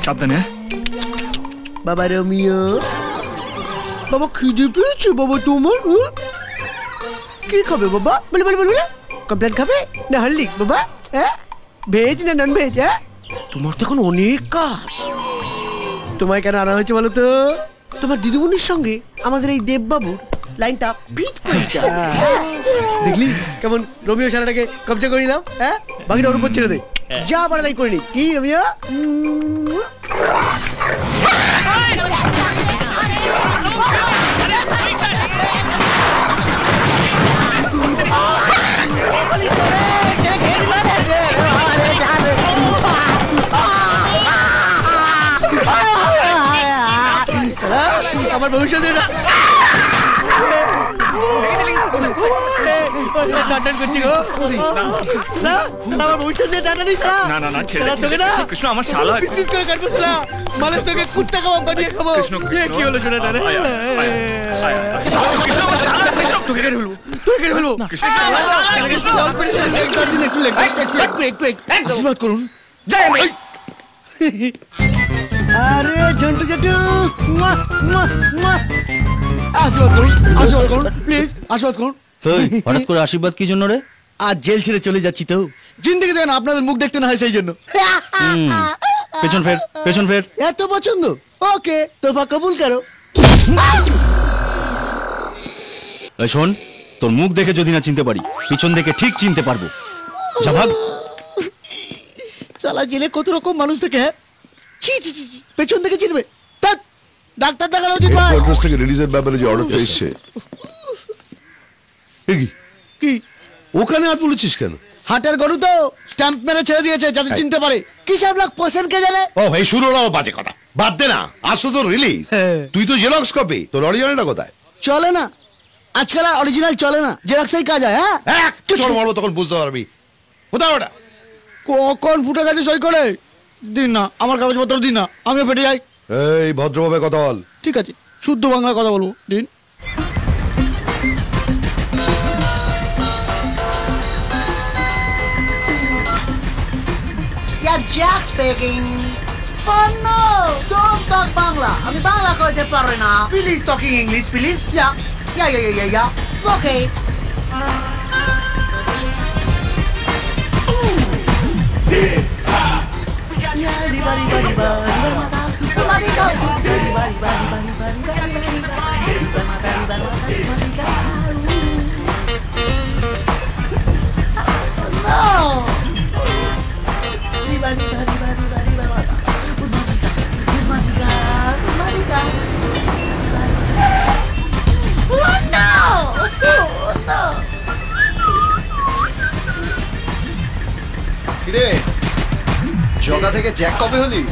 সাবধানে। বাবা রোমিও, বাবা খিদে পেয়েছে বাবা তোমার? কি খাবে বাবা? বলে বলে বলে কমপ্লেন খাবে না হরলিক্স বাবা? হ্যাঁ, ভেজ না নন ভেজ? হ্যাঁ, তোমার তো এখন অনেক কাজ। তোমায় কেন আনা হয়েছে বলো তো? তোমার দিদিমণির সঙ্গে আমাদের এই দেববাবুর লাইনটা ফিট করে দেখলি কেমন রোমিও সারাটাকে কবজা করে নিলাম। হ্যাঁ, বাকিটা ওর উপর ছেড়ে দে, যা পারা তাই করে নি। কি রোমিও? আমার ভবিষ্যৎ কুত্তা কাবাব বানিয়ে খাবো। কি হলো শোনা? আশীর্বাদ করুন। আরে ঝন্টু জেঠু, আশীর্বাদ করুন, আশীর্বাদ করুন প্লিজ, আশীর্বাদ করুন। হঠাৎ করে আশীর্বাদ কি জন্য রে? আজ জেল ছেড়ে চলে যাচ্ছি তো, জিন্দেগি দেন আপনাদের মুখ দেখতে না হয় সেই জন্য। পেছন ফের, পেছন ফের। এত পছন্দ? ওকে, তোফা কবুল করো। শোন, তোর মুখ দেখে যদি না চিনতে পারি, পিছন দেখে ঠিক চিনতে পারবো। যা ভাগ। সালা জেলে কত রকম মানুষ থাকে। ছি ছি ছি, পেছন থেকে চিনবে? ডাক্তার দেখানো উচিত ভাই। অ্যাড্রেস থেকে রিলিজের ব্যাপারে যে অর্ডার এসেছে, কি ওখানে হাত বলেছিস কেন? হাটের গরু তো স্ট্যাম্প মেরে ছেড়ে দিয়েছে যাতে চিনতে পারে। কি সব লোক পছন্দ কে জানে? ও ভাই, শুরু হলো বাজে কথা। বাদ দে না, আজ তো রিলিজ। তুই তো জেরক্স কপি, তোর অরিজিনালটা কোথায়? চলে না আজকাল, আর অরিজিনাল চলে না, জেরক্সই কাজ হয়। হ্যাঁ, চল মারবো তখন বুঝতে পারবি। কোথায় ওটা? কখন ফুটে গেছে সই করে দিন না, আমার কাগজপত্র দিন না, আমিও ফেটে যাই। এই ভদ্রভাবে কথা বল। ঠিক আছে, শুদ্ধ বাংলা কথা বলবো, দিন। Jack speaking. Oh no! Don't talk Bangla. আমি বাংলা কইতে পারি না। Please talking English, please. Yeah. Okay. No! কিরে, জগা থেকে জ্যাক কবে হলি?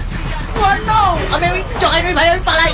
আমি জগাই ভাই, আমি পালাই।